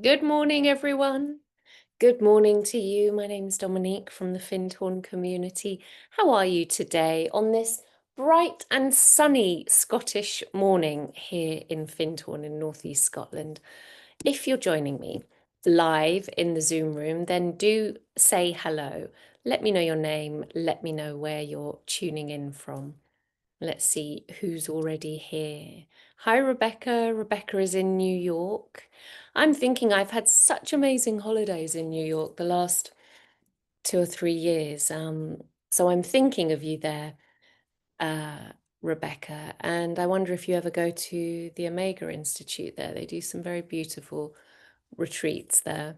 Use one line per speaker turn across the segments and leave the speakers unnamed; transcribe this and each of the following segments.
Good morning, everyone. Good morning to you. My name is Dominique from the Findhorn community. How are you today on this bright and sunny Scottish morning here in Findhorn in northeast Scotland? If you're joining me live in the Zoom room, then do say hello. Let me know your name. Let me know where you're tuning in from. Let's see who's already here. Hi, Rebecca. Rebecca is in New York. I'm thinking I've had such amazing holidays in New York the last 2 or 3 years. So I'm thinking of you there, Rebecca. And I wonder if you ever go to the Omega Institute there. They do some very beautiful retreats there.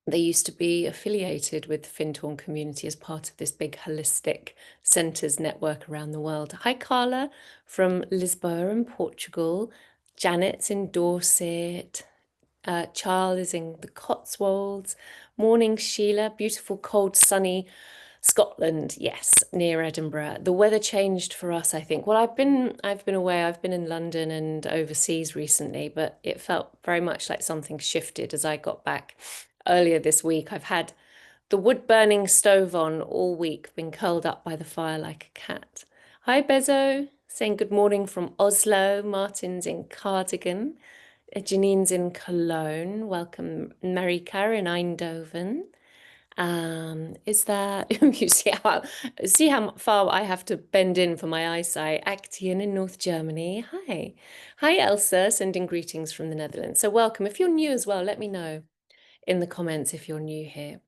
They used to be affiliated with the Findhorn community as part of this big holistic centres network around the world. Hi, Carla from Lisboa in Portugal. Janet's in Dorset. Charles is in the Cotswolds. Morning, Sheila. Beautiful, cold, sunny Scotland. Yes, near Edinburgh. The weather changed for us, I think. Well, I've been away. I've been in London and overseas recently, but it felt very much like something shifted as I got back earlier this week. I've had the wood burning stove on all week, been curled up by the fire like a cat. Hi, Bezo, saying good morning from Oslo. Martin's in Cardigan. Janine's in Cologne. Welcome, Marika in Eindhoven. Is there, you see how far I have to bend in for my eyesight. Actian in North Germany. Hi. Hi, Elsa, sending greetings from the Netherlands. So welcome. If you're new as well, let me know in the comments if you're new here.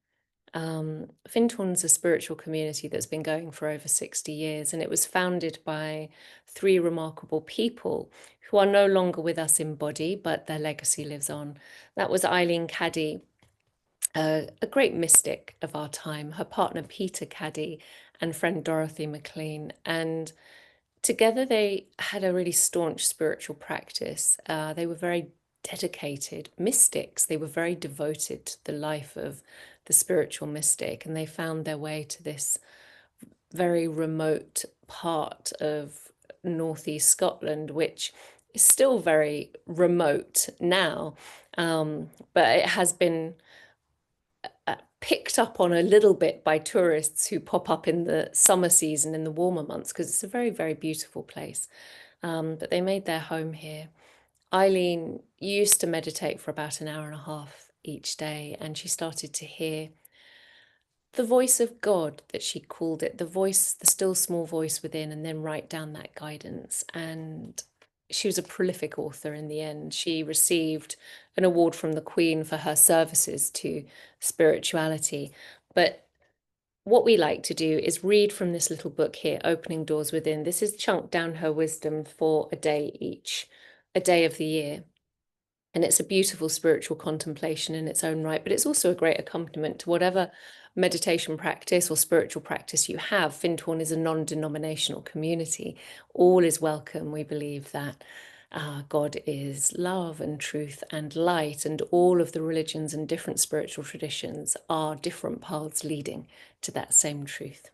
Findhorn's a spiritual community that's been going for over 60 years, and it was founded by three remarkable people who are no longer with us in body, but their legacy lives on. That was Eileen Caddy, a great mystic of our time, her partner Peter Caddy, and friend Dorothy McLean. And together they had a really staunch spiritual practice. They were very dedicated mystics. They were very devoted to the life of the spiritual mystic, and they found their way to this very remote part of northeast Scotland, which is still very remote now, but it has been picked up on a little bit by tourists who pop up in the summer season in the warmer months because it's a very, very beautiful place. But they made their home here. Eileen used to meditate for about an hour and a half each day, and she started to hear the voice of God, that she called it, the voice, the still small voice within, and then write down that guidance. And she was a prolific author in the end. She received an award from the Queen for her services to spirituality. But what we like to do is read from this little book here, Opening Doors Within. This is chunked down her wisdom for a day each, a day of the year. And it's a beautiful spiritual contemplation in its own right, but it's also a great accompaniment to whatever meditation practice or spiritual practice you have. Findhorn is a non-denominational community. All is welcome. We believe that God is love and truth and light, and all of the religions and different spiritual traditions are different paths leading to that same truth.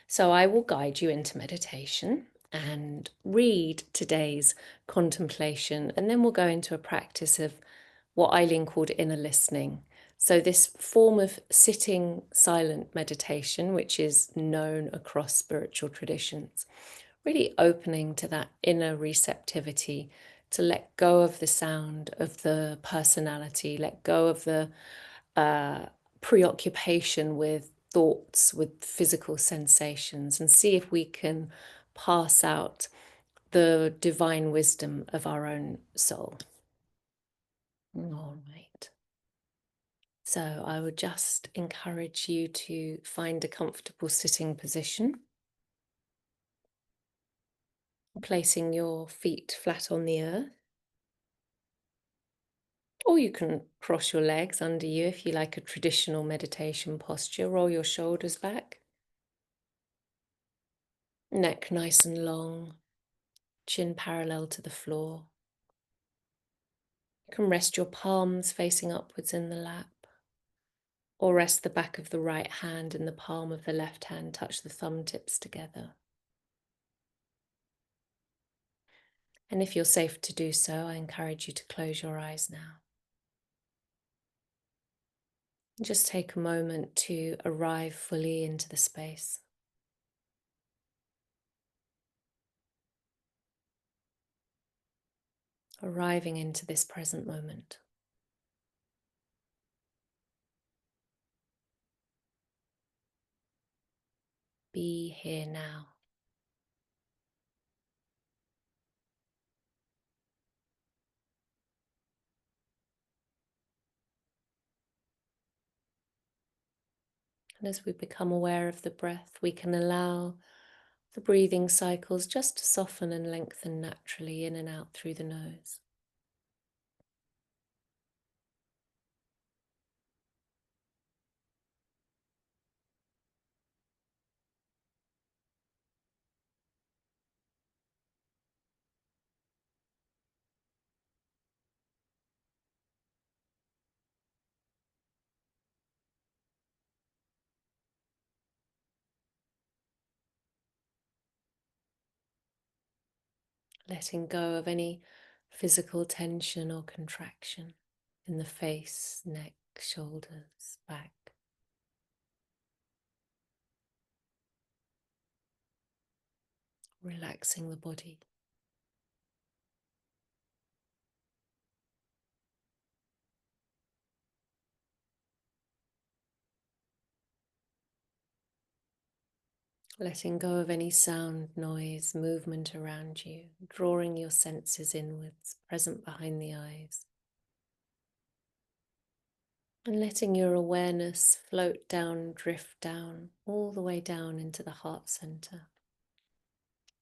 So I will guide you into meditation and read today's contemplation, and then we'll go into a practice of what Eileen called inner listening. So, this form of sitting silent meditation, which is known across spiritual traditions, really opening to that inner receptivity, to let go of the sound of the personality, let go of the preoccupation with thoughts, with physical sensations, and see if we can pass out the divine wisdom of our own soul. All right. So I would just encourage you to find a comfortable sitting position, placing your feet flat on the earth. Or you can cross your legs under you if you like a traditional meditation posture. Roll your shoulders back. Neck nice and long, chin parallel to the floor. You can rest your palms facing upwards in the lap, or rest the back of the right hand and the palm of the left hand, touch the thumb tips together. And if you're safe to do so, I encourage you to close your eyes now. Just take a moment to arrive fully into the space, arriving into this present moment. Be here now. And as we become aware of the breath, we can allow the breathing cycles just to soften and lengthen naturally in and out through the nose. Letting go of any physical tension or contraction in the face, neck, shoulders, back. Relaxing the body. Letting go of any sound, noise, movement around you, drawing your senses inwards, present behind the eyes. And letting your awareness float down, drift down, all the way down into the heart center,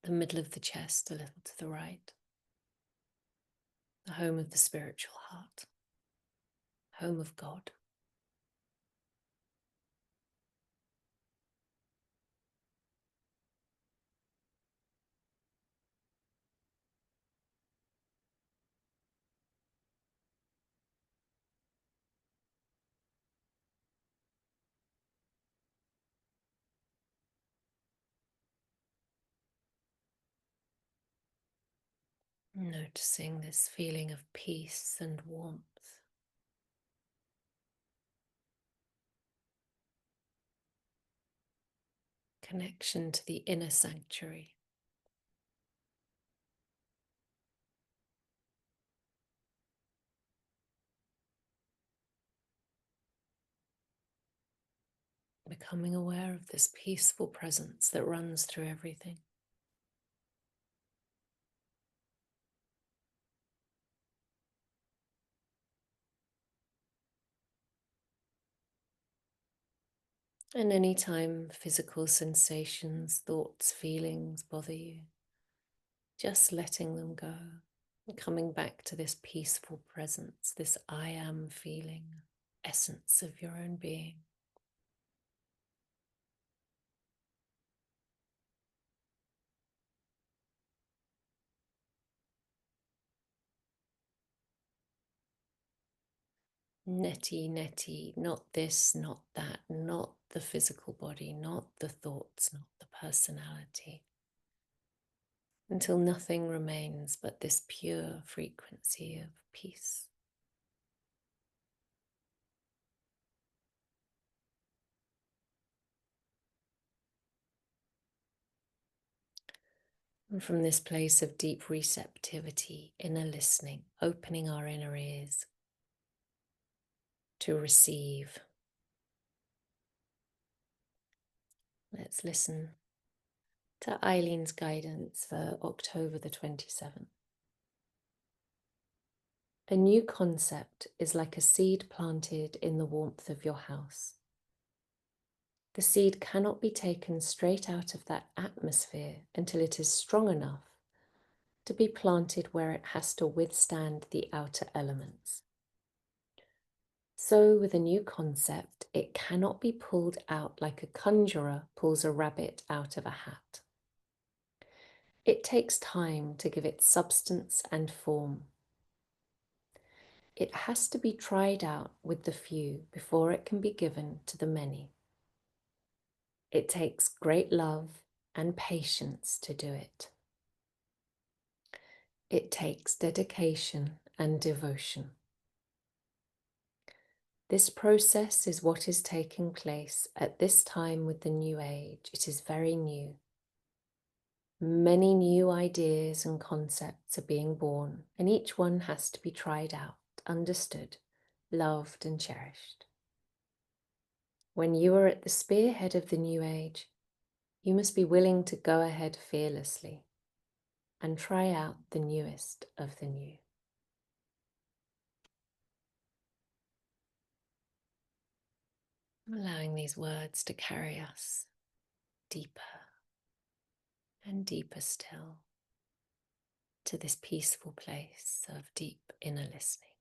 the middle of the chest, a little to the right, the home of the spiritual heart, home of God. Noticing this feeling of peace and warmth, connection to the inner sanctuary. Becoming aware of this peaceful presence that runs through everything. And anytime physical sensations, thoughts, feelings bother you, just letting them go, and coming back to this peaceful presence, this I am feeling, essence of your own being. Neti, neti, not this, not that, not the physical body, not the thoughts, not the personality, until nothing remains but this pure frequency of peace. And from this place of deep receptivity, inner listening, opening our inner ears to receive, let's listen to Eileen's guidance for October the 27th. A new concept is like a seed planted in the warmth of your house. The seed cannot be taken straight out of that atmosphere until it is strong enough to be planted where it has to withstand the outer elements. So with a new concept, it cannot be pulled out like a conjurer pulls a rabbit out of a hat. It takes time to give it substance and form. It has to be tried out with the few before it can be given to the many. It takes great love and patience to do it. It takes dedication and devotion. This process is what is taking place at this time with the new age. It is very new. Many new ideas and concepts are being born, and each one has to be tried out, understood, loved, and cherished. When you are at the spearhead of the new age, you must be willing to go ahead fearlessly and try out the newest of the new. Allowing these words to carry us deeper and deeper still to this peaceful place of deep inner listening.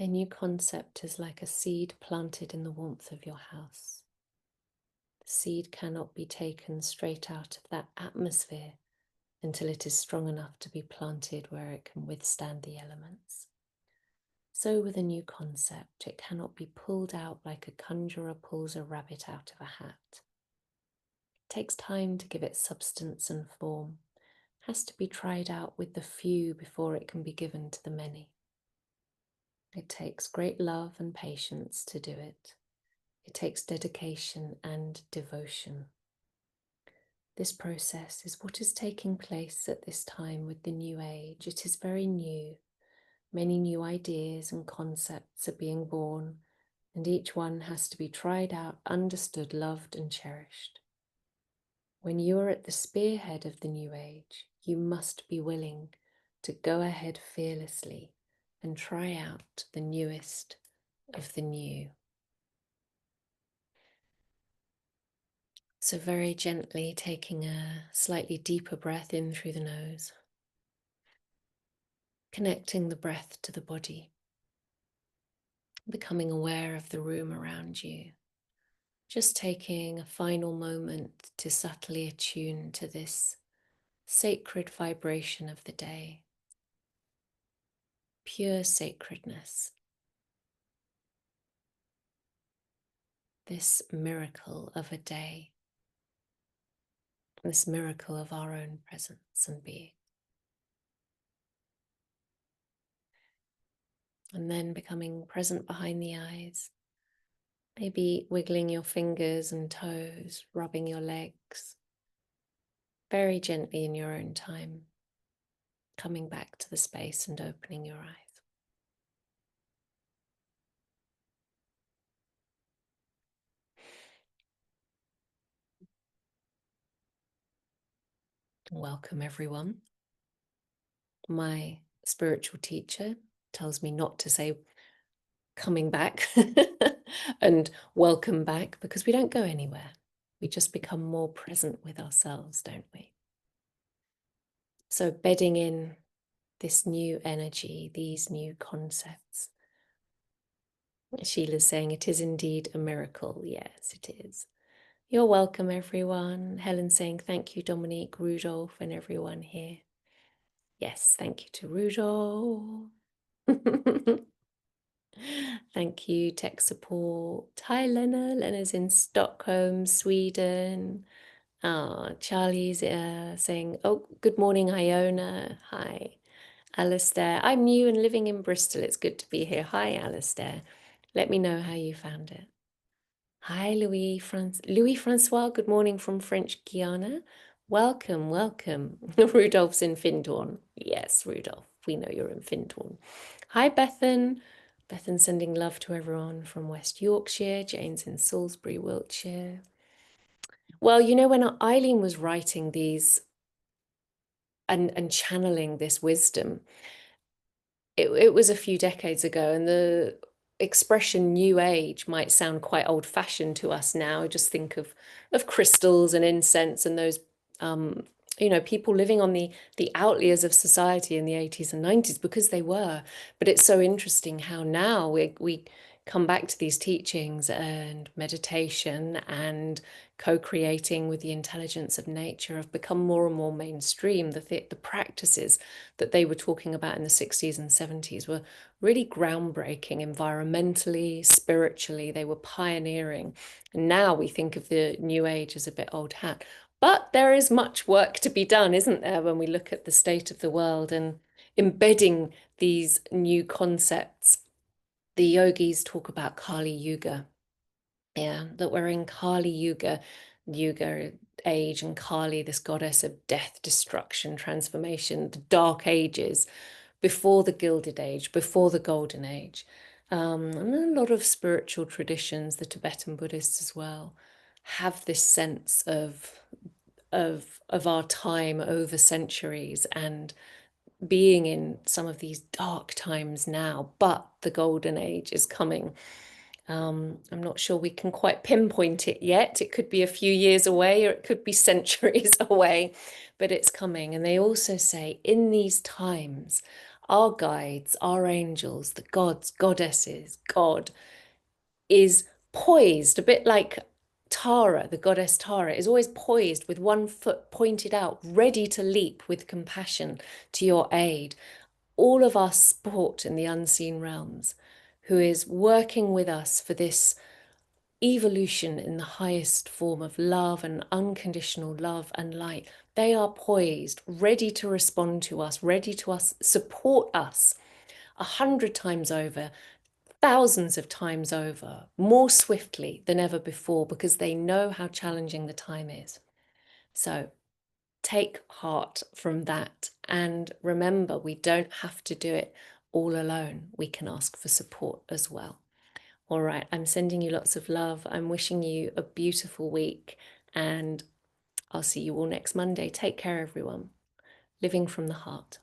A new concept is like a seed planted in the warmth of your house. The seed cannot be taken straight out of that atmosphere until it is strong enough to be planted where it can withstand the elements. So with a new concept, it cannot be pulled out like a conjurer pulls a rabbit out of a hat. It takes time to give it substance and form, has to be tried out with the few before it can be given to the many. It takes great love and patience to do it. It takes dedication and devotion. This process is what is taking place at this time with the new age. It is very new. Many new ideas and concepts are being born, and each one has to be tried out, understood, loved, and cherished. When you are at the spearhead of the new age, you must be willing to go ahead fearlessly and try out the newest of the new. So very gently taking a slightly deeper breath in through the nose, connecting the breath to the body, becoming aware of the room around you. Just taking a final moment to subtly attune to this sacred vibration of the day, pure sacredness, this miracle of a day, this miracle of our own presence and being. And then becoming present behind the eyes, maybe wiggling your fingers and toes, rubbing your legs, very gently in your own time, coming back to the space and opening your eyes. Welcome, everyone. My spiritual teacher tells me not to say coming back and welcome back, because we don't go anywhere. We just become more present with ourselves, don't we? So bedding in this new energy, these new concepts. Sheila's saying it is indeed a miracle. Yes, it is. You're welcome, everyone. Helen saying thank you, Dominique, Rudolph, and everyone here. Yes, thank you to Rudolph. Thank you, tech support. Hi, Lena. Lena's in Stockholm, Sweden. Charlie's saying, oh, good morning, Iona. Hi. Alistair, I'm new and living in Bristol. It's good to be here. Hi, Alistair. Let me know how you found it. Hi, Louis Francois. Good morning from French Guiana. Welcome, welcome. Rudolph's in Findhorn. Yes, Rudolph, we know you're in Findhorn. Hi, Bethan. Bethan sending love to everyone from West Yorkshire. Jane's in Salisbury, Wiltshire. Well, you know, when Eileen was writing these and channeling this wisdom, it was a few decades ago, and the expression new age might sound quite old-fashioned to us now. Just think of crystals and incense and those you know, people living on the outliers of society in the 80s and 90s, because they were. But it's so interesting how now we come back to these teachings and meditation and co-creating with the intelligence of nature have become more and more mainstream. The practices that they were talking about in the 60s and 70s were really groundbreaking environmentally, spiritually. They were pioneering. And now we think of the new age as a bit old hat. But there is much work to be done, isn't there, when we look at the state of the world and embedding these new concepts. The yogis talk about Kali Yuga. Yeah, that we're in Kali Yuga age, and Kali, this goddess of death, destruction, transformation, the dark ages, before the Gilded Age, before the Golden Age. And a lot of spiritual traditions, the Tibetan Buddhists as well, have this sense of our time over centuries and being in some of these dark times now, but the Golden Age is coming. I'm not sure we can quite pinpoint it yet. It could be a few years away or it could be centuries away, but it's coming. And they also say in these times, our guides, our angels, the gods, goddesses, God is poised, a bit like Tara, the goddess Tara, is always poised with one foot pointed out, ready to leap with compassion to your aid. All of our support in the unseen realms, who is working with us for this evolution in the highest form of love and unconditional love and light. They are poised, ready to respond to us, ready to support us 100 times over, thousands of times over, more swiftly than ever before, because they know how challenging the time is. So take heart from that and remember, we don't have to do it all alone. We can ask for support as well. All right, I'm sending you lots of love. I'm wishing you a beautiful week, and I'll see you all next Monday. Take care, everyone. Living from the heart.